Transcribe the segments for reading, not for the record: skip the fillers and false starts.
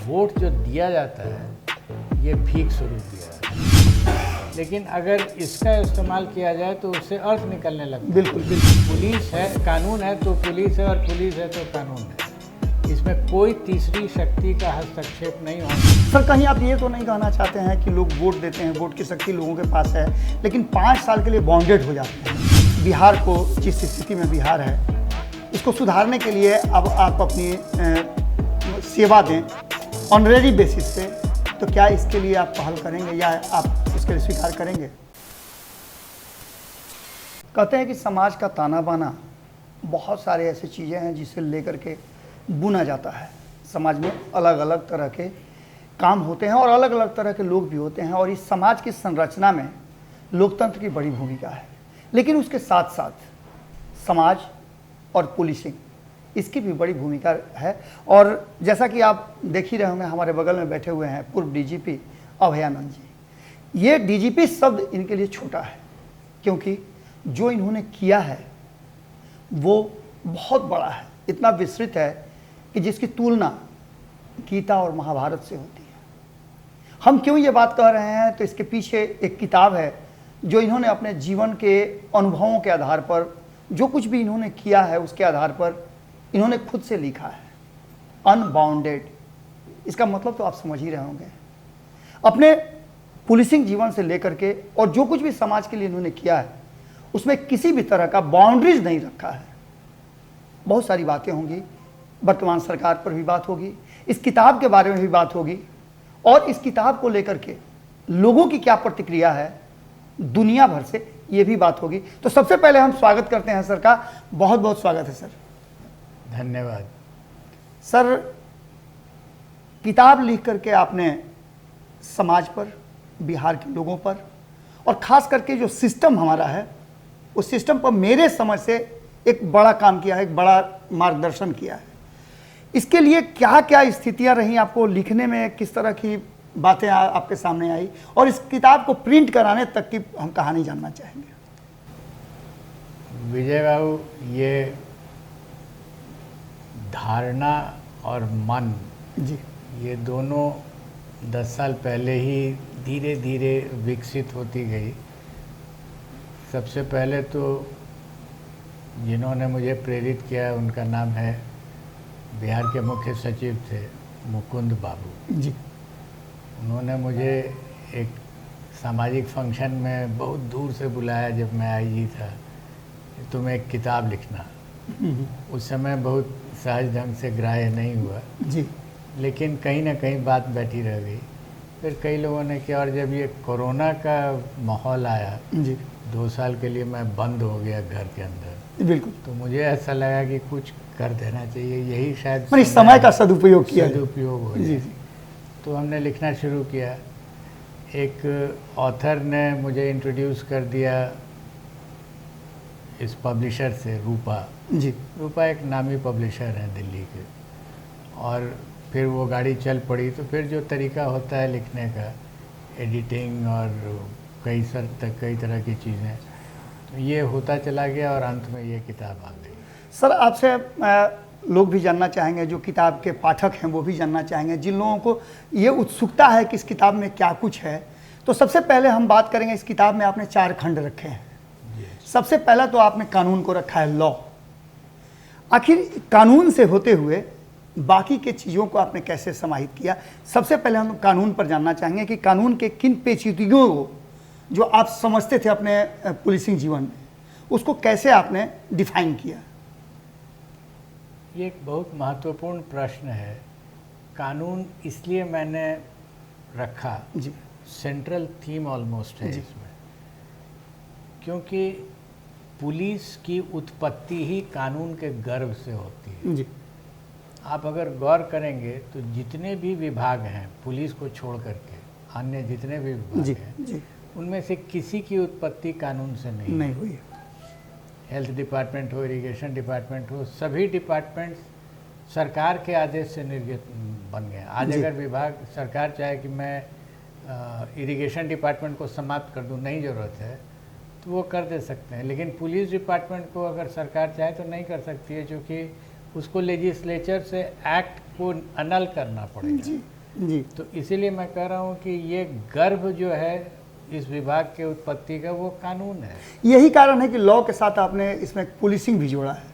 Vote जो दिया जाता है ये भीख स्वरूप दिया जाता है, लेकिन अगर इसका इस्तेमाल किया जाए तो उससे अर्थ निकलने लगता है। बिल्कुल बिल्कुल। पुलिस है, कानून है तो पुलिस है, और पुलिस है तो कानून है। इसमें कोई तीसरी शक्ति का हस्तक्षेप नहीं होना। सर, कहीं आप ये तो नहीं कहना चाहते हैं कि लोग वोट देते हैं, वोट की शक्ति लोगों के पास है, लेकिन 5 साल के लिए बॉन्डेड हो जाते हैं। बिहार को जिस स्थिति में बिहार है, इसको सुधारने के लिए अब आप अपनी सेवा दें ऑनरेरी बेसिस पे, तो क्या इसके लिए आप पहल करेंगे या आप इसके लिए स्वीकार करेंगे? कहते हैं कि समाज का ताना बाना, बहुत सारे ऐसी चीज़ें हैं जिसे लेकर के बुना जाता है। समाज में अलग अलग तरह के काम होते हैं और अलग अलग तरह के लोग भी होते हैं, और इस समाज की संरचना में लोकतंत्र की बड़ी भूमिका है। लेकिन उसके साथ साथ समाज और पुलिसिंग, इसकी भी बड़ी भूमिका है। और जैसा कि आप देख ही रहे होंगे, हमारे बगल में बैठे हुए हैं पूर्व डीजीपी अभयानंद जी। ये डीजीपी शब्द इनके लिए छोटा है, क्योंकि जो इन्होंने किया है वो बहुत बड़ा है, इतना विस्तृत है कि जिसकी तुलना गीता और महाभारत से होती है। हम क्यों ये बात कह रहे हैं, तो इसके पीछे एक किताब है जो इन्होंने अपने जीवन के अनुभवों के आधार पर, जो कुछ भी इन्होंने किया है उसके आधार पर इन्होंने खुद से लिखा है, अनबाउंडेड। इसका मतलब तो आप समझ ही रहे होंगे। अपने पुलिसिंग जीवन से लेकर के और जो कुछ भी समाज के लिए इन्होंने किया है, उसमें किसी भी तरह का बाउंड्रीज नहीं रखा है। बहुत सारी बातें होंगी, वर्तमान सरकार पर भी बात होगी, इस किताब के बारे में भी बात होगी, और इस किताब को लेकर के लोगों की क्या प्रतिक्रिया है दुनिया भर से, ये भी बात होगी। तो सबसे पहले हम स्वागत करते हैं सर का, बहुत बहुत स्वागत है सर। धन्यवाद सर। किताब लिख करके आपने समाज पर, बिहार के लोगों पर, और ख़ास करके जो सिस्टम हमारा है उस सिस्टम पर मेरे समझ से एक बड़ा काम किया है, एक बड़ा मार्गदर्शन किया है। इसके लिए क्या क्या स्थितियां रहीं आपको लिखने में, किस तरह की बातें आपके सामने आई, और इस किताब को प्रिंट कराने तक की हम कहानी जानना चाहेंगे। विजय बाबू, ये धारणा और मन जी, ये दोनों 10 साल पहले ही धीरे धीरे विकसित होती गई। सबसे पहले तो जिन्होंने मुझे प्रेरित किया उनका नाम है, बिहार के मुख्य सचिव थे मुकुंद बाबू जी। उन्होंने मुझे एक सामाजिक फंक्शन में बहुत दूर से बुलाया जब मैं आईजी था, तुम एक किताब लिखना। उस समय बहुत सहज ढंग से ग्राह्य नहीं हुआ जी, लेकिन कहीं ना कहीं बात बैठी रह गई। फिर कई लोगों ने किया, और जब ये कोरोना का माहौल आया जी, 2 साल के लिए मैं बंद हो गया घर के अंदर, बिल्कुल। तो मुझे ऐसा लगा कि कुछ कर देना चाहिए, यही शायद मैंने समय का सदुपयोग किया। सदुपयोग हो जी जाए। जी। तो हमने लिखना शुरू किया। एक ऑथर ने मुझे इंट्रोड्यूस कर दिया इस पब्लिशर से, रूपा जी। रूपा एक नामी पब्लिशर हैं दिल्ली के। और फिर वो गाड़ी चल पड़ी, तो फिर जो तरीका होता है लिखने का, एडिटिंग और कई तरह की चीज़ें, तो ये होता चला गया और अंत में ये किताब आ गई। सर, आपसे लोग भी जानना चाहेंगे, जो किताब के पाठक हैं वो भी जानना चाहेंगे, जिन लोगों को ये उत्सुकता है कि इस किताब में क्या कुछ है। तो सबसे पहले हम बात करेंगे, इस किताब में आपने 4 खंड रखे हैं। सबसे पहला तो आपने कानून को रखा है, लॉ। आखिर कानून से होते हुए बाकी के चीज़ों को आपने कैसे समाहित किया? सबसे पहले हम कानून पर जानना चाहेंगे कि कानून के किन पेचीदगियों को जो आप समझते थे अपने पुलिसिंग जीवन में, उसको कैसे आपने डिफाइन किया? ये एक बहुत महत्वपूर्ण प्रश्न है। कानून इसलिए मैंने रखा, जी, सेंट्रल थीम ऑलमोस्ट है इसमें, क्योंकि पुलिस की उत्पत्ति ही कानून के गर्भ से होती है। जी, आप अगर गौर करेंगे तो जितने भी विभाग हैं पुलिस को छोड़ करके, अन्य जितने भी विभाग जी, हैं, जी, उनमें से किसी की उत्पत्ति कानून से नहीं हुई है। हेल्थ डिपार्टमेंट हो, इरिगेशन डिपार्टमेंट हो, सभी डिपार्टमेंट्स सरकार के आदेश से निर्गत बन गए। आज अगर विभाग, सरकार चाहे कि मैं इरिगेशन डिपार्टमेंट को समाप्त कर दूं, नहीं ज़रूरत है, तो वो कर दे सकते हैं। लेकिन पुलिस डिपार्टमेंट को अगर सरकार चाहे तो नहीं कर सकती है, क्योंकि उसको लेजिस्लेचर से एक्ट उसको अनल करना पड़ेगा। जी जी तो इसीलिए मैं कह रहा हूँ कि ये गर्भ जो है इस विभाग के उत्पत्ति का वो कानून है। यही कारण है कि लॉ के साथ आपने इसमें पुलिसिंग भी जोड़ा है।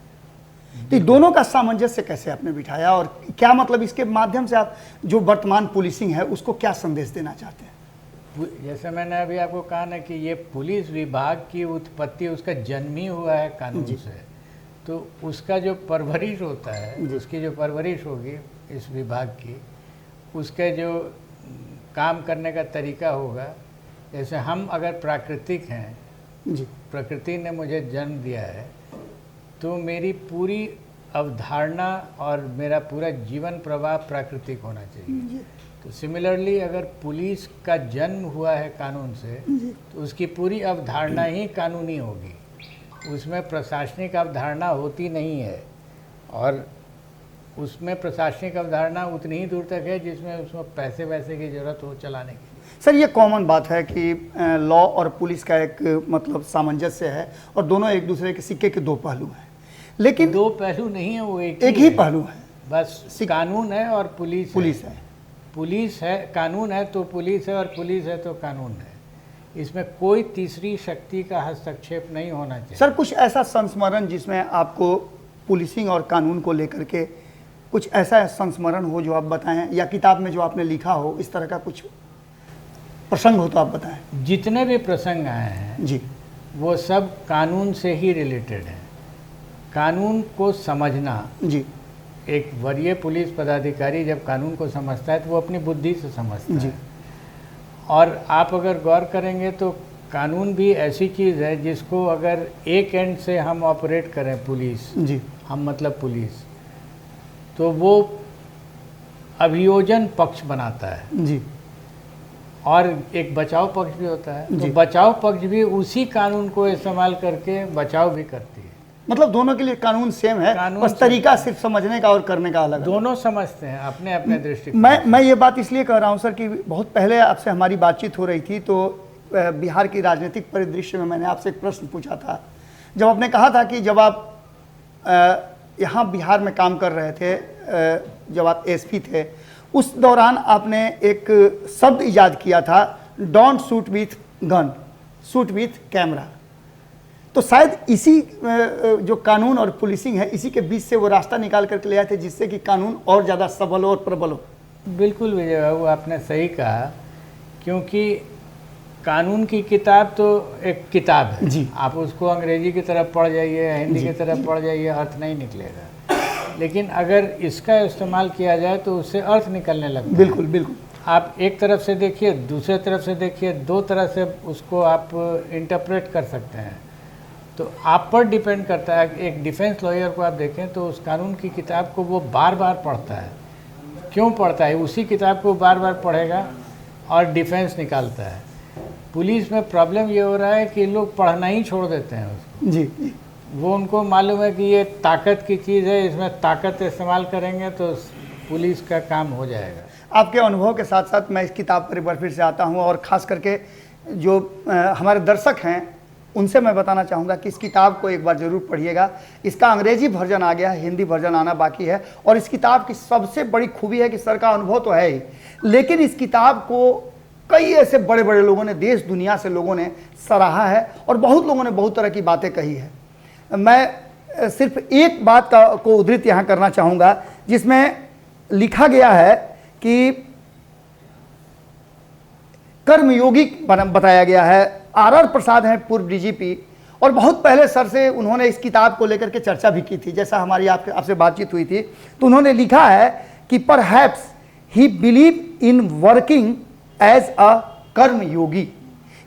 तो दोनों का सामंजस्य कैसे आपने बिठाया और क्या मतलब इसके माध्यम से आप जो वर्तमान पुलिसिंग है उसको क्या संदेश देना चाहते हैं? जैसे मैंने अभी आपको कहा ना कि ये पुलिस विभाग की उत्पत्ति, उसका जन्म ही हुआ है कानून से। तो उसका जो परवरिश होता है, उसकी जो परवरिश होगी इस विभाग की, उसके जो काम करने का तरीका होगा, जैसे हम अगर प्राकृतिक हैं जी प्रकृति ने मुझे जन्म दिया है, तो मेरी पूरी अवधारणा और मेरा पूरा जीवन प्रवाह प्राकृतिक होना चाहिए। तो सिमिलरली अगर पुलिस का जन्म हुआ है कानून से, तो उसकी पूरी अवधारणा ही कानूनी होगी, उसमें प्रशासनिक अवधारणा होती नहीं है। और उसमें प्रशासनिक अवधारणा उतनी ही दूर तक है जिसमें उसमें पैसे वैसे की ज़रूरत हो चलाने की। सर, ये कॉमन बात है कि लॉ और पुलिस का एक मतलब सामंजस्य है और दोनों एक दूसरे के सिक्के के दो पहलू हैं, लेकिन दो पहलू नहीं है, वो एक ही पहलू है। बस कानून है और पुलिस है। पुलिस है, कानून है तो पुलिस है, और पुलिस है तो कानून है। इसमें कोई तीसरी शक्ति का हस्तक्षेप नहीं होना चाहिए। सर, कुछ ऐसा संस्मरण जिसमें आपको पुलिसिंग और कानून को लेकर के कुछ ऐसा संस्मरण हो जो आप बताएं, या किताब में जो आपने लिखा हो, इस तरह का कुछ प्रसंग हो तो आप बताएं। जितने भी प्रसंग आए हैं जी, वो सब कानून से ही रिलेटेड हैं। कानून को समझना, जी एक वरीय पुलिस पदाधिकारी जब कानून को समझता है तो वो अपनी बुद्धि से समझता जी है। और आप अगर गौर करेंगे तो कानून भी ऐसी चीज़ है जिसको अगर एक एंड से हम ऑपरेट करें, पुलिस, जी हम मतलब पुलिस, तो वो अभियोजन पक्ष बनाता है जी, और एक बचाव पक्ष भी होता है। जी। तो बचाव पक्ष भी उसी कानून को इस्तेमाल करके बचाव भी करती है। मतलब दोनों के लिए कानून सेम है, कानून बस तरीका सिर्फ समझने का और करने का अलग है। दोनों समझते हैं अपने अपने दृष्टिकोण। मैं ये बात इसलिए कह रहा हूँ सर कि बहुत पहले आपसे हमारी बातचीत हो रही थी, तो बिहार की राजनीतिक परिदृश्य में मैंने आपसे एक प्रश्न पूछा था, जब आपने कहा था कि जब आप यहाँ बिहार में काम कर रहे थे, जब आप एसपी थे, उस दौरान आपने एक शब्द इजाद किया था, don't shoot with gun, shoot with camera. तो शायद इसी जो कानून और पुलिसिंग है, इसी के बीच से वो रास्ता निकाल करके ले आए थे जिससे कि कानून और ज़्यादा सबल हो और प्रबल हो। बिल्कुल विजय बाबू, आपने सही कहा, क्योंकि कानून की किताब तो एक किताब है जी। आप उसको अंग्रेजी की तरफ पढ़ जाइए, हिंदी की तरफ पढ़ जाइए, अर्थ नहीं निकलेगा। लेकिन अगर इसका इस्तेमाल किया जाए तो उससे अर्थ निकलने लगता है। बिल्कुल बिल्कुल। आप एक तरफ से देखिए, दूसरे तरफ से देखिए, दो तरह से उसको आप इंटरप्रेट कर सकते हैं। तो आप पर डिपेंड करता है। एक डिफेंस लॉयर को आप देखें तो उस कानून की किताब को वो बार बार पढ़ता है। क्यों पढ़ता है? उसी किताब को बार बार पढ़ेगा और डिफेंस निकालता है। पुलिस में प्रॉब्लम ये हो रहा है कि लोग पढ़ना ही छोड़ देते हैं उसको। जी। वो उनको मालूम है कि ये ताकत की चीज़ है, इसमें ताकत इस्तेमाल करेंगे तो पुलिस का काम हो जाएगा। आपके अनुभव के साथ साथ मैं इस किताब पर एक बार फिर से आता हूँ, और ख़ास करके जो हमारे दर्शक हैं उनसे मैं बताना चाहूँगा कि इस किताब को एक बार ज़रूर पढ़िएगा। इसका अंग्रेजी वर्जन आ गया है, हिंदी वर्जन आना बाकी है। और इस किताब की सबसे बड़ी खूबी है कि सर का अनुभव तो है ही, लेकिन इस किताब को कई ऐसे बड़े बड़े लोगों ने, देश दुनिया से लोगों ने सराहा है और बहुत लोगों ने बहुत तरह की बातें कही है। मैं सिर्फ एक बात को उद्धृत यहाँ करना चाहूँगा जिसमें लिखा गया है कि कर्मयोगी बताया गया है। आर प्रसाद हैं पूर्व डीजीपी, और बहुत पहले सर से उन्होंने इस किताब को लेकर के चर्चा भी की थी, जैसा हमारी आपसे बातचीत हुई थी। तो उन्होंने लिखा है कि perhaps he believe in working as a karmayogi.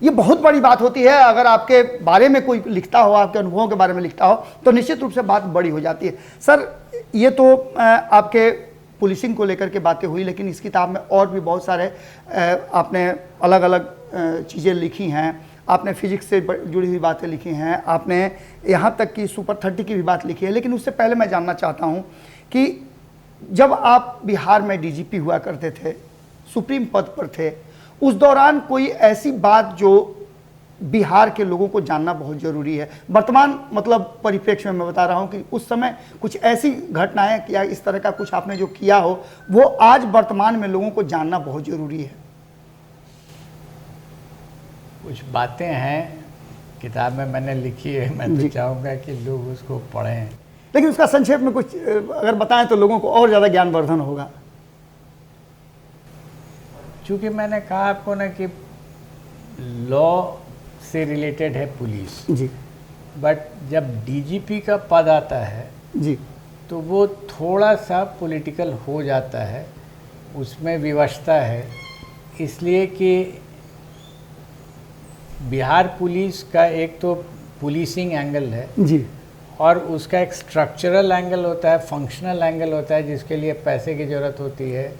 ये बहुत बड़ी बात होती है। अगर आपके बारे में कोई लिखता हो, आपके अनुभवों के बारे में लिखता हो, तो निश्चित रूप से बात बड़ी हो जाती है। सर, ये तो आपके पुलिसिंग को लेकर के बातें हुई, लेकिन इस किताब में और भी बहुत सारे आपने अलग अलग चीज़ें लिखी हैं। आपने फिजिक्स से जुड़ी हुई बातें लिखी हैं, आपने यहाँ तक कि सुपर 30 की भी बात लिखी है। लेकिन उससे पहले मैं जानना चाहता हूँ कि जब आप बिहार में डीजीपी हुआ करते थे, सुप्रीम पद पर थे, उस दौरान कोई ऐसी बात जो बिहार के लोगों को जानना बहुत ज़रूरी है। वर्तमान मतलब परिप्रेक्ष्य में मैं बता रहा हूं कि उस समय कुछ ऐसी घटनाएं या इस तरह का कुछ आपने जो किया हो वो आज वर्तमान में लोगों को जानना बहुत ज़रूरी है। कुछ बातें हैं किताब में मैंने लिखी है, मैं तो चाहूँगा कि लोग उसको पढ़ें। लेकिन उसका संक्षेप में कुछ अगर बताएं तो लोगों को और ज़्यादा ज्ञानवर्धन होगा। चूँकि मैंने कहा आपको ना कि लॉ से रिलेटेड है पुलिस जी बट जब डीजीपी का पद आता है जी तो वो थोड़ा सा पॉलिटिकल हो जाता है, उसमें विवशता है, इसलिए कि बिहार पुलिस का एक तो पुलिसिंग एंगल है जी और उसका एक स्ट्रक्चरल एंगल होता है, फंक्शनल एंगल होता है, जिसके लिए पैसे की ज़रूरत होती है,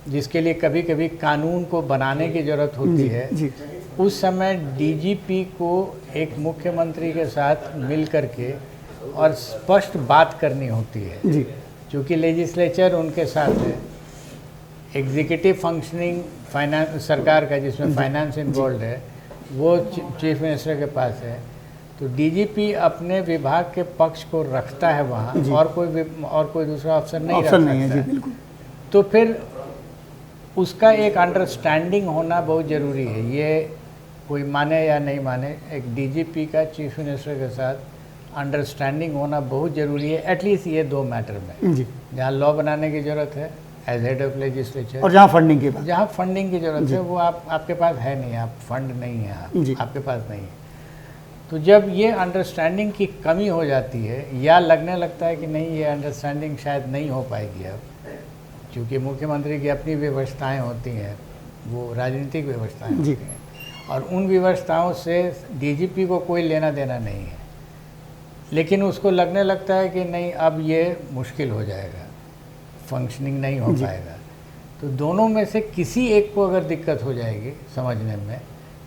जिसके लिए कभी कभी कानून को बनाने की ज़रूरत होती है। जी उस समय डीजीपी को एक मुख्यमंत्री के साथ मिल करके और स्पष्ट बात करनी होती है जी क्योंकि लेजिस्लेचर उनके साथ है, एग्जीक्यूटिव फंक्शनिंग फाइनेंस सरकार का जिसमें फाइनेंस इन्वॉल्व है वो चीफ मिनिस्टर के पास है। तो डीजीपी अपने विभाग के पक्ष को रखता है वहाँ और कोई दूसरा अफसर नहीं रख सकता है। जी बिल्कुल। तो फिर उसका एक अंडरस्टैंडिंग होना बहुत ज़रूरी है। ये कोई माने या नहीं माने, एक डीजीपी का चीफ मिनिस्टर के साथ अंडरस्टैंडिंग होना बहुत ज़रूरी है, एटलीस्ट ये दो मैटर में जी जहाँ लॉ बनाने की ज़रूरत है एज हेड ऑफ लेजिस्लेचर और जहाँ फंडिंग की ज़रूरत है वो आपके पास है नहीं, आप फंड नहीं है, आपके पास नहीं है। तो जब ये अंडरस्टैंडिंग की कमी हो जाती है या लगने लगता है कि नहीं ये अंडरस्टैंडिंग शायद नहीं हो पाएगी अब, क्योंकि मुख्यमंत्री की अपनी व्यवस्थाएं होती हैं, वो राजनीतिक व्यवस्थाएं होती हैं और उन व्यवस्थाओं से डीजीपी को कोई लेना देना नहीं है, लेकिन उसको लगने लगता है कि नहीं अब ये मुश्किल हो जाएगा, फंक्शनिंग नहीं हो पाएगा। तो दोनों में से किसी एक को अगर दिक्कत हो जाएगी समझने में,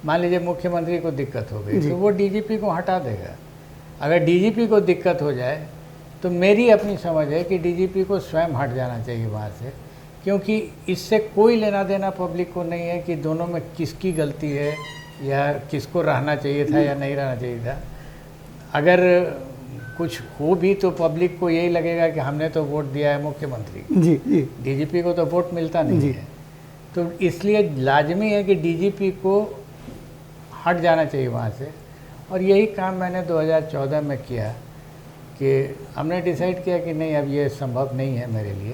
मान लीजिए मुख्यमंत्री को दिक्कत हो गई तो वो डीजीपी को हटा देगा। अगर डीजीपी को दिक्कत हो जाए तो मेरी अपनी समझ है कि डीजीपी को स्वयं हट जाना चाहिए वहाँ से, क्योंकि इससे कोई लेना देना पब्लिक को नहीं है कि दोनों में किसकी गलती है या किसको रहना चाहिए था या नहीं रहना चाहिए था। अगर कुछ हो भी तो पब्लिक को यही लगेगा कि हमने तो वोट दिया है मुख्यमंत्री जी जी डीजीपी को तो वोट मिलता नहीं है। तो इसलिए लाजमी है कि डीजीपी को हट जाना चाहिए वहाँ से, और यही काम मैंने 2014 में किया कि हमने डिसाइड किया कि नहीं अब ये संभव नहीं है मेरे लिए,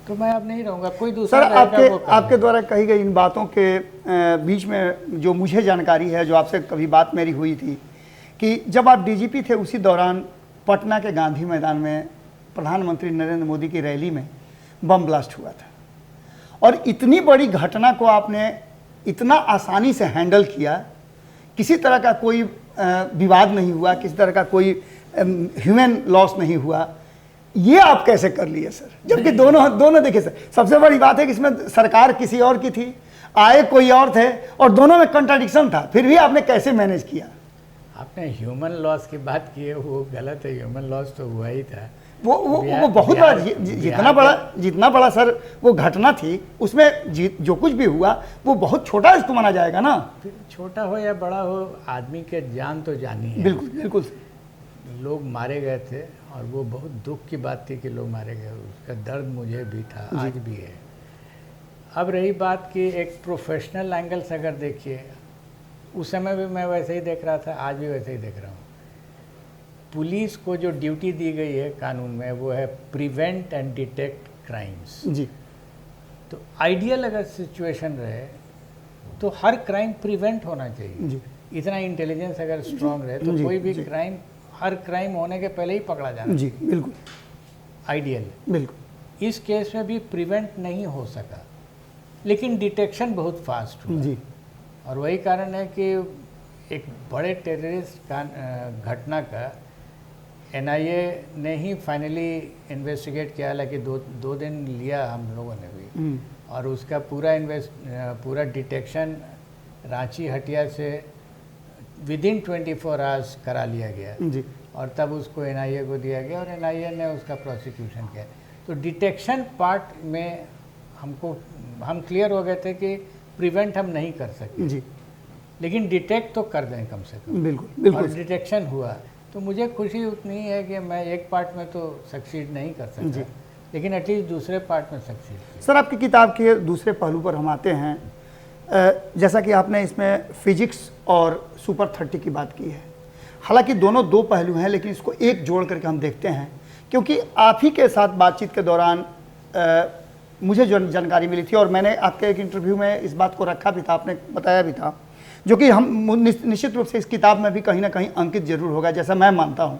तो मैं अब नहीं रहूँगा, कोई दूसरा सर आपके द्वारा कही गई इन बातों के बीच में जो मुझे जानकारी है, जो आपसे कभी बात मेरी हुई थी कि जब आप डीजीपी थे उसी दौरान पटना के गांधी मैदान में प्रधानमंत्री नरेंद्र मोदी की रैली में बम ब्लास्ट हुआ था और इतनी बड़ी घटना को आपने इतना आसानी से हैंडल किया, किसी तरह का कोई विवाद नहीं हुआ, किसी तरह का कोई ह्यूमन लॉस नहीं हुआ, ये आप कैसे कर लिए सर? जबकि दोनों देखिए सर, सबसे बड़ी बात है कि इसमें सरकार किसी और की थी, आए कोई और थे और दोनों में कंट्राडिक्शन था, फिर भी आपने कैसे मैनेज किया? आपने ह्यूमन लॉस की बात की है, वो गलत है, ह्यूमन लॉस तो हुआ ही था। वो बहुत बड़ा जितना बड़ा सर वो घटना थी, उसमें जो कुछ भी हुआ वो बहुत छोटा इसको माना जाएगा ना। फिर छोटा हो या बड़ा हो, आदमी के जान तो जानी है। बिल्कुल बिल्कुल। लोग मारे गए थे और वो बहुत दुख की बात थी कि लोग मारे गए, उसका दर्द मुझे भी था, आज भी है। अब रही बात कि एक प्रोफेशनल एंगल से अगर देखिए, उस समय भी मैं वैसे ही देख रहा था, आज भी वैसे ही देख रहा हूँ। पुलिस को जो ड्यूटी दी गई है कानून में वो है प्रिवेंट एंड डिटेक्ट क्राइम्स जी। तो आइडियल अगर सिचुएशन रहे तो हर क्राइम प्रिवेंट होना चाहिए जी। इतना इंटेलिजेंस अगर स्ट्रांग रहे तो कोई भी क्राइम, हर क्राइम होने के पहले ही पकड़ा जाना जी। बिल्कुल आइडियल। बिल्कुल। इस केस में भी प्रिवेंट नहीं हो सका, लेकिन डिटेक्शन बहुत फास्ट हुआ जी। और वही कारण है कि एक बड़े टेररिस्ट का घटना का एनआईए ने ही फाइनली इन्वेस्टिगेट किया, हालांकि दो दिन लिया हम लोगों ने भी, और उसका पूरा डिटेक्शन रांची हटिया से विदिन 24 आवर्स करा लिया गया जी। और तब उसको एनआईए को दिया गया और एनआईए ने उसका प्रोसिक्यूशन किया। तो डिटेक्शन पार्ट में हम क्लियर हो गए थे कि प्रिवेंट हम नहीं कर सकते जी। लेकिन डिटेक्ट तो कर दें कम से कम। बिल्कुल और बिल्कुल डिटेक्शन हुआ तो मुझे खुशी उतनी है कि मैं एक पार्ट में तो सक्सीड नहीं कर सकता, लेकिन एटलीस्ट दूसरे पार्ट में सक्सीड। सर, आपकी किताब के दूसरे पहलू पर हम आते हैं। जैसा कि आपने इसमें फिजिक्स और सुपर 30 की बात की है, हालांकि दोनों दो पहलू हैं, लेकिन इसको एक जोड़ करके हम देखते हैं, क्योंकि आप ही के साथ बातचीत के दौरान मुझे जो जानकारी मिली थी, और मैंने आपके एक इंटरव्यू में इस बात को रखा भी था, आपने बताया भी था, जो कि हम निश्चित रूप से इस किताब में भी कहीं ना कहीं अंकित जरूर होगा, जैसा मैं मानता हूँ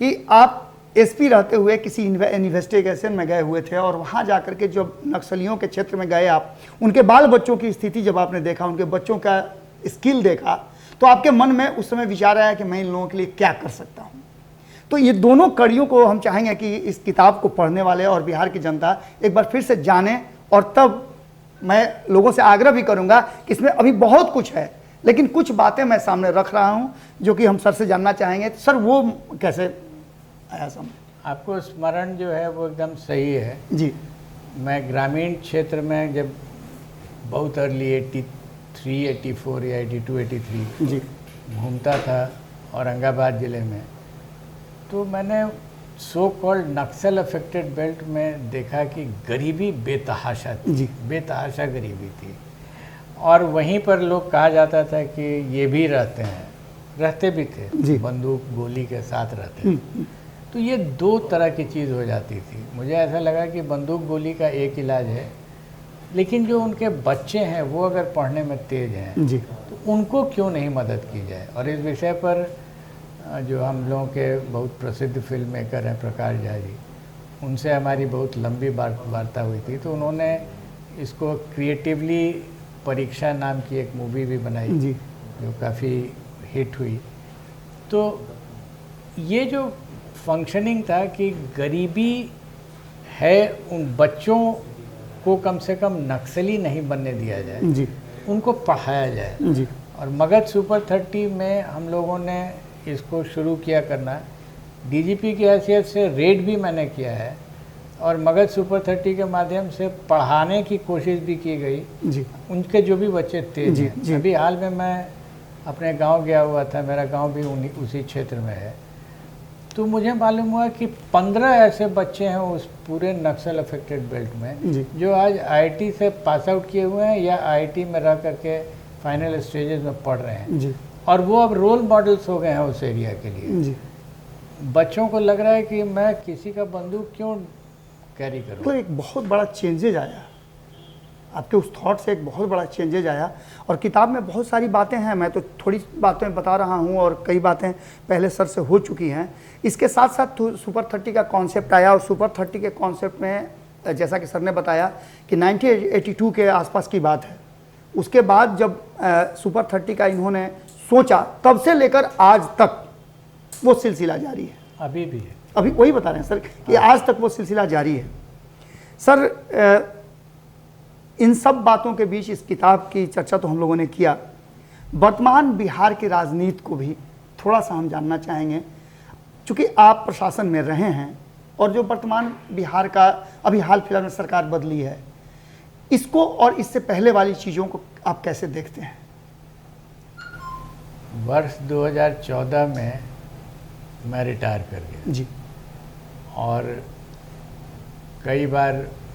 कि आप एसपी रहते हुए किसी इन्वेस्टिगेशन में गए हुए थे, और वहाँ जाकर के जब नक्सलियों के क्षेत्र में गए आप, उनके बाल बच्चों की स्थिति जब आपने देखा, उनके बच्चों का स्किल देखा, तो आपके मन में उस समय विचार आया कि मैं इन लोगों के लिए क्या कर सकता हूँ। तो ये दोनों कड़ियों को हम चाहेंगे कि इस किताब को पढ़ने वाले और बिहार की जनता एक बार फिर से जाने, और तब मैं लोगों से आग्रह भी करूँगा कि इसमें अभी बहुत कुछ है, लेकिन कुछ बातें मैं सामने रख रहा हूँ जो कि हम सर से जानना चाहेंगे। सर, वो कैसे आया समझ? आपको स्मरण जो है वो एकदम सही है जी। मैं ग्रामीण क्षेत्र में जब बहुत अर्ली 83, 84 या 82, 83 जी घूमता था औरंगाबाद ज़िले में, तो मैंने सो कॉल्ड नक्सल अफेक्टेड बेल्ट में देखा कि गरीबी बेतहाशा थी। जी। बेतहाशा गरीबी थी, और वहीं पर लोग कहा जाता था कि ये भी रहते भी थे जी। बंदूक गोली के साथ रहते थे। तो ये दो तरह की चीज़ हो जाती थी। मुझे ऐसा लगा कि बंदूक गोली का एक इलाज है, लेकिन जो उनके बच्चे हैं वो अगर पढ़ने में तेज हैं जी। तो उनको क्यों नहीं मदद की जाए। और इस विषय पर जो हम लोगों के बहुत प्रसिद्ध फिल्म मेकर हैं प्रकाश झा जी, उनसे हमारी बहुत लंबी वार्ता हुई थी, तो उन्होंने इसको क्रिएटिवली परीक्षा नाम की एक मूवी भी बनाई जी। जो काफ़ी हिट हुई। तो ये जो फंक्शनिंग था कि गरीबी है, उन बच्चों को कम से कम नक्सली नहीं बनने दिया जाए, जी। उनको पढ़ाया जाए। जी। और मगध सुपर 30 में हम लोगों ने इसको शुरू किया करना, डीजीपी की हैसियत से रेड भी मैंने किया है, और मगध सुपर 30 के माध्यम से पढ़ाने की कोशिश भी की गई जी। उनके जो भी बच्चे तेज जी। हैं। जी। अभी हाल में मैं अपने गांव गया हुआ था, मेरा गांव भी उसी क्षेत्र में है, तो मुझे मालूम हुआ कि 15 ऐसे बच्चे हैं उस पूरे नक्सल अफेक्टेड बेल्ट में जी। जो आज आईआईटी से पास आउट किए हुए हैं या आईआईटी में रह करके फाइनल स्टेजेस में पढ़ रहे हैं, जी। और वो अब रोल मॉडल्स हो गए हैं उस एरिया के लिए। जी। बच्चों को लग रहा है कि मैं किसी का बंदूक क्यों कैरी तो करूं। एक बहुत बड़ा चेंजेज आया, आपके उस थॉट से एक बहुत बड़ा चेंजेज आया, और किताब में बहुत सारी बातें हैं, मैं तो थोड़ी बातें बता रहा हूं और कई बातें पहले सर से हो चुकी हैं। इसके साथ साथ सुपर 30 का कॉन्सेप्ट आया, और सुपर 30 के कॉन्सेप्ट में जैसा कि सर ने बताया कि 1982 के आसपास की बात है। उसके बाद जब सुपर 30 का इन्होंने सोचा, तब से लेकर आज तक वो सिलसिला जारी है। अभी भी है। अभी वही बता रहे हैं सर कि आज तक वो सिलसिला जारी है। सर, इन सब बातों के बीच इस किताब की चर्चा तो हम लोगों ने किया, वर्तमान बिहार की राजनीति को भी थोड़ा सा हम जानना चाहेंगे, चूँकि आप प्रशासन में रहे हैं, और जो वर्तमान बिहार का अभी हाल फिलहाल में सरकार बदली है, इसको और इससे पहले वाली चीज़ों को आप कैसे देखते हैं? वर्ष 2014 में मैं रिटायर कर गया जी। और कई बार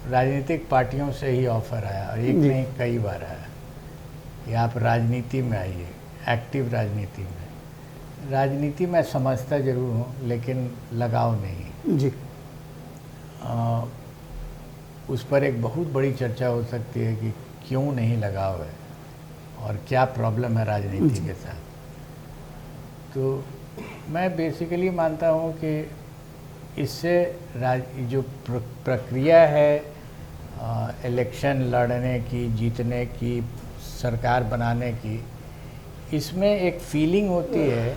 राजनीतिक पार्टियों से ही ऑफर आया, और एक नहीं कई बार आया कि आप राजनीति में आइए, एक्टिव राजनीति में। राजनीति मैं समझता ज़रूर हूँ, लेकिन लगाव नहीं। जी। उस पर एक बहुत बड़ी चर्चा हो सकती है कि क्यों नहीं लगाव है और क्या प्रॉब्लम है राजनीति के साथ। तो मैं बेसिकली मानता हूँ कि इससे जो प्रक्रिया है इलेक्शन लड़ने की, जीतने की, सरकार बनाने की, इसमें एक फीलिंग होती है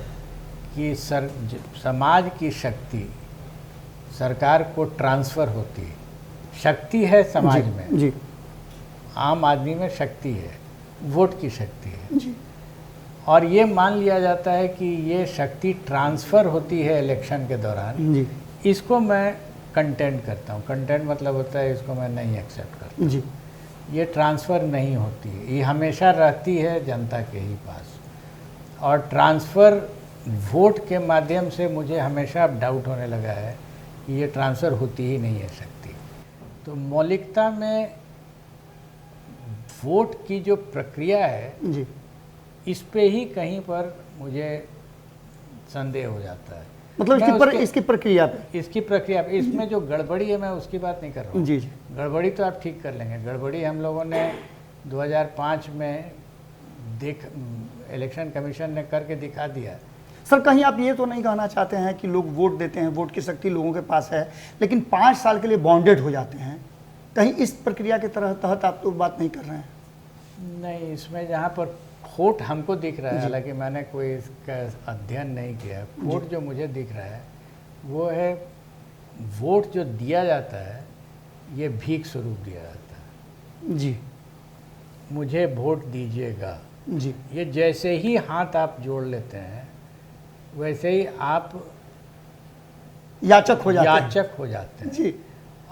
कि समाज की शक्ति सरकार को ट्रांसफ़र होती है। शक्ति है समाज में, जी। आम आदमी में शक्ति है, वोट की शक्ति है, जी। और ये मान लिया जाता है कि ये शक्ति ट्रांसफ़र होती है इलेक्शन के दौरान। जी। इसको मैं कंटेंट करता हूँ। कंटेंट मतलब होता है इसको मैं नहीं एक्सेप्ट करता। जी। ये ट्रांसफ़र नहीं होती, ये हमेशा रहती है जनता के ही पास। और ट्रांसफ़र वोट के माध्यम से मुझे हमेशा अब डाउट होने लगा है कि ये ट्रांसफ़र होती ही नहीं है सकती। तो मौलिकता में वोट की जो प्रक्रिया है जी, इस पे ही कहीं पर मुझे संदेह हो जाता है। मतलब मैं इसकी प्रक्रिया पे, इसकी प्रक्रिया इसमें जो गड़बड़ी है मैं उसकी बात नहीं कर रहा हूँ। जी जी, गड़बड़ी तो आप ठीक कर लेंगे। गड़बड़ी हम लोगों ने 2005 में इलेक्शन कमीशन ने करके दिखा दिया। सर कहीं आप ये तो नहीं कहना चाहते हैं कि लोग वोट देते हैं, वोट की शक्ति लोगों के पास है, लेकिन 5 साल के लिए बॉन्डेड हो जाते हैं, कहीं इस प्रक्रिया के तहत आप तो बात नहीं कर रहे हैं? नहीं, इसमें जहाँ पर खोट हमको दिख रहा है, जी। हालांकि मैंने कोई इसका अध्ययन नहीं किया, खोट जो मुझे दिख रहा है वो है वोट जो दिया जाता है ये भीख स्वरूप दिया जाता है। जी मुझे वोट दीजिएगा, जी ये जैसे ही हाथ आप जोड़ लेते हैं वैसे ही आप याचक हो जाते हैं। याचक हो जाते हैं। जी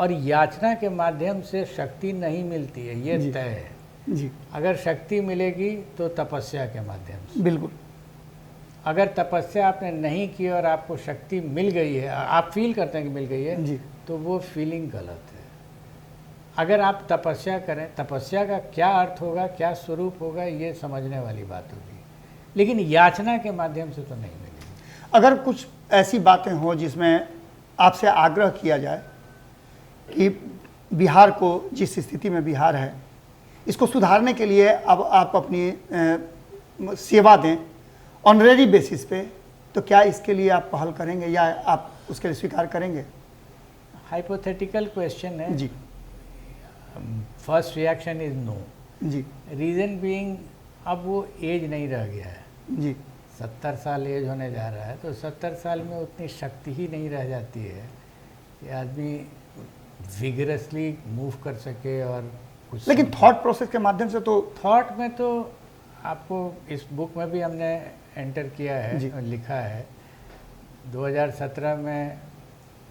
और याचना के माध्यम से शक्ति नहीं मिलती है, ये जी। तय है। जी अगर शक्ति मिलेगी तो तपस्या के माध्यम से। बिल्कुल। अगर तपस्या आपने नहीं की और आपको शक्ति मिल गई है, आप फील करते हैं कि मिल गई है, जी। तो वो फीलिंग गलत है। अगर आप तपस्या करें, तपस्या का क्या अर्थ होगा, क्या स्वरूप होगा, ये समझने वाली बात होगी, लेकिन याचना के माध्यम से तो नहीं मिलेगी। अगर कुछ ऐसी बातें हों जिसमें आपसे आग्रह किया जाए कि बिहार को, जिस स्थिति में बिहार है, इसको सुधारने के लिए अब आप अपनी सेवा दें ऑनरेरी बेसिस पे, तो क्या इसके लिए आप पहल करेंगे या आप उसके लिए स्वीकार करेंगे? हाइपोथेटिकल क्वेश्चन है। जी फर्स्ट रिएक्शन इज नो। जी रीज़न बीइंग अब वो एज नहीं रह गया है। जी 70 साल एज होने जा रहा है, तो 70 साल में उतनी शक्ति ही नहीं रह जाती है कि आदमी विगरसली मूव कर सके और कुछ। लेकिन थॉट प्रोसेस के माध्यम से तो थॉट में तो आपको इस बुक में भी हमने एंटर किया जी। है, लिखा है। 2017 में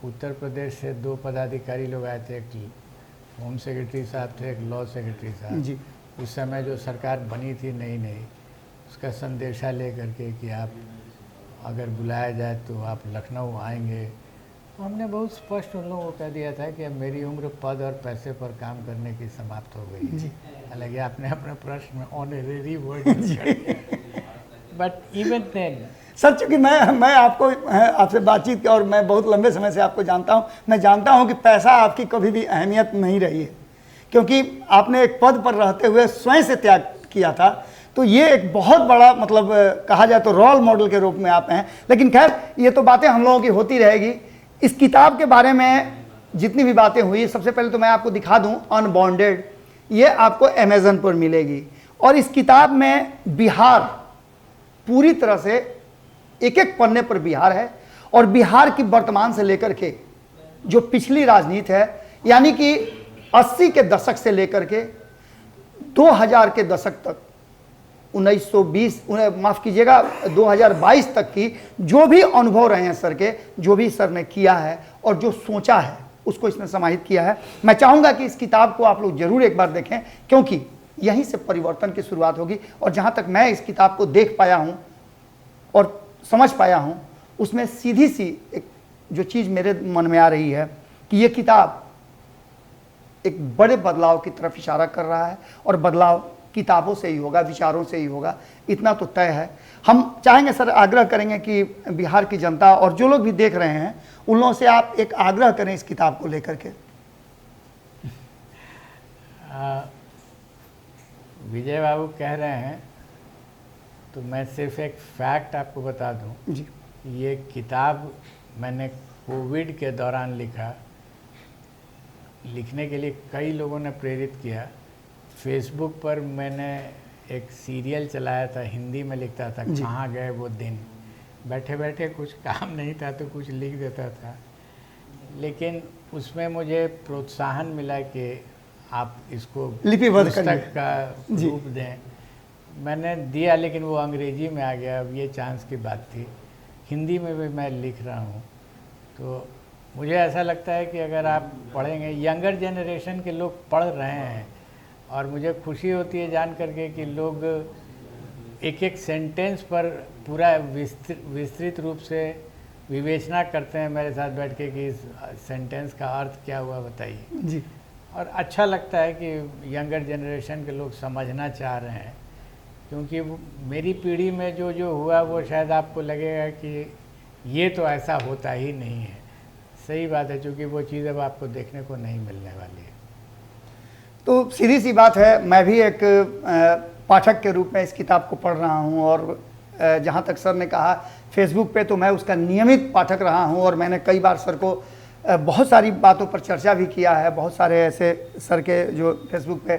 उत्तर प्रदेश से 2 पदाधिकारी लोग आए थे, एक होम सेक्रेटरी साहब थे, एक लॉ सेक्रेटरी साहब। जी उस समय जो सरकार बनी थी नई नई, उसका संदेशा ले करके कि आप अगर बुलाया जाए तो आप लखनऊ आएंगे। तो हमने बहुत स्पष्ट उन लोगों को कह दिया था कि अब मेरी उम्र पद और पैसे पर काम करने की समाप्त हो गई है। हालांकि आपने अपने प्रश्न में ऑनरेरी वर्ड यूज कर दिया, बट इवन देन सर, चूँकि मैं आपको आपसे बातचीत और मैं बहुत लंबे समय से आपको जानता हूँ, मैं जानता हूँ कि पैसा आपकी कभी भी अहमियत नहीं रही है, क्योंकि आपने एक पद पर रहते हुए स्वयं से त्याग किया था। तो ये एक बहुत बड़ा, मतलब कहा जाए तो रोल मॉडल के रूप में आप हैं। लेकिन खैर, ये तो बातें हम लोगों की होती रहेगी। इस किताब के बारे में जितनी भी बातें हुई, सबसे पहले तो मैं आपको दिखा दूं अनबॉन्डेड, ये आपको अमेज़न पर मिलेगी। और इस किताब में बिहार पूरी तरह से एक एक पन्ने पर बिहार है, और बिहार की वर्तमान से लेकर के जो पिछली राजनीति है, यानी कि 80 के दशक से लेकर के 2000 के दशक तक, 1920 माफ़ कीजिएगा 2022 तक की जो भी अनुभव रहे हैं सर के, जो भी सर ने किया है और जो सोचा है, उसको इसमें समाहित किया है। मैं चाहूँगा कि इस किताब को आप लोग ज़रूर एक बार देखें, क्योंकि यहीं से परिवर्तन की शुरुआत होगी। और जहाँ तक मैं इस किताब को देख पाया हूँ और समझ पाया हूँ, उसमें सीधी सी एक जो चीज़ मेरे मन में आ रही है कि ये किताब एक बड़े बदलाव की तरफ इशारा कर रहा है, और बदलाव किताबों से ही होगा, विचारों से ही होगा, इतना तो तय है। हम चाहेंगे सर, आग्रह करेंगे कि बिहार की जनता और जो लोग भी देख रहे हैं, उन लोगों से आप एक आग्रह करें इस किताब को लेकर के। विजय बाबू कह रहे हैं तो मैं सिर्फ एक फैक्ट आपको बता दूं। जी ये किताब मैंने कोविड के दौरान लिखा। लिखने के लिए कई लोगों ने प्रेरित किया। फेसबुक पर मैंने एक सीरियल चलाया था, हिंदी में लिखता था, कहाँ गए वो दिन। बैठे बैठे कुछ काम नहीं था तो कुछ लिख देता था, लेकिन उसमें मुझे प्रोत्साहन मिला कि आप इसको लिपिबद्ध पुस्तक का रूप दें। मैंने दिया, लेकिन वो अंग्रेजी में आ गया। अब ये चांस की बात थी, हिंदी में भी मैं लिख रहा हूँ। तो मुझे ऐसा लगता है कि अगर आप पढ़ेंगे, यंगर जनरेशन के लोग पढ़ रहे हैं, और मुझे खुशी होती है जान करके कि लोग एक एक सेंटेंस पर पूरा विस्तृत रूप से विवेचना करते हैं मेरे साथ बैठ के कि इस सेंटेंस का अर्थ क्या हुआ बताइए जी। और अच्छा लगता है कि यंगर जनरेशन के लोग समझना चाह रहे हैं, क्योंकि मेरी पीढ़ी में जो जो हुआ वो शायद आपको लगेगा कि ये तो ऐसा होता ही नहीं है। सही बात है, क्योंकि वो चीज़ अब आपको देखने को नहीं मिलने वाली है। तो सीधी सी बात है, मैं भी एक पाठक के रूप में इस किताब को पढ़ रहा हूँ और जहाँ तक सर ने कहा फेसबुक पे, तो मैं उसका नियमित पाठक रहा हूँ और मैंने कई बार सर को बहुत सारी बातों पर चर्चा भी किया है। बहुत सारे ऐसे सर के जो फेसबुक पे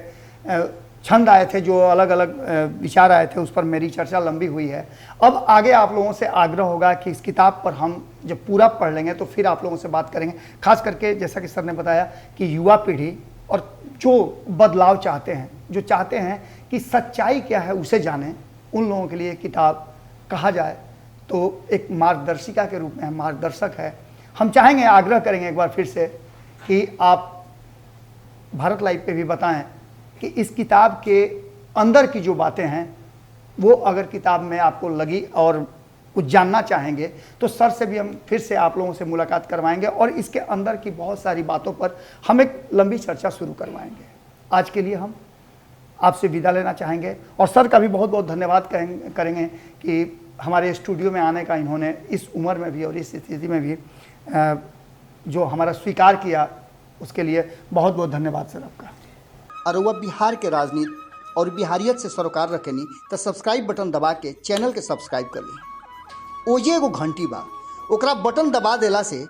छंद आए थे, जो अलग अलग विचार आए थे, उस पर मेरी चर्चा लंबी हुई है। अब आगे आप लोगों से आग्रह होगा कि इस किताब पर हम जब पूरा पढ़ लेंगे तो फिर आप लोगों से बात करेंगे, खास करके जैसा कि सर ने बताया कि युवा पीढ़ी और जो बदलाव चाहते हैं, जो चाहते हैं कि सच्चाई क्या है उसे जानें, उन लोगों के लिए किताब कहा जाए तो एक मार्गदर्शिका के रूप में मार्गदर्शक है। हम चाहेंगे, आग्रह करेंगे एक बार फिर से कि आप भारत लाइव पे भी बताएं कि इस किताब के अंदर की जो बातें हैं वो अगर किताब में आपको लगी और कुछ जानना चाहेंगे तो सर से भी हम फिर से आप लोगों से मुलाकात करवाएंगे और इसके अंदर की बहुत सारी बातों पर हम एक लंबी चर्चा शुरू करवाएंगे। आज के लिए हम आपसे विदा लेना चाहेंगे और सर का भी बहुत बहुत धन्यवाद करेंगे कि हमारे स्टूडियो में आने का इन्होंने इस उम्र में भी और इस स्थिति में भी जो हमारा स्वीकार किया, उसके लिए बहुत बहुत धन्यवाद सर आपका। अरुआ बिहार के राजनीति और बिहारियत से सरोकार रखेनी तो सब्सक्राइब बटन दबा के चैनल के सब्सक्राइब कर ली। ओजे एगो घंटी बा, ओकरा बटन दबा देला से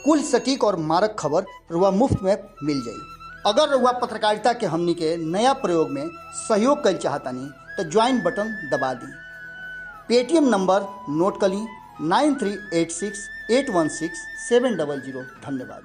कुल सटीक और मारक खबर रुआ मुफ्त में मिल जाई। अगर रुआ पत्रकारिता के हमनी के नया प्रयोग में सहयोग कर चाहतानी तो ज्वाइन बटन दबा दी। पेटीएम नंबर नोट कर ली 9386816700। धन्यवाद।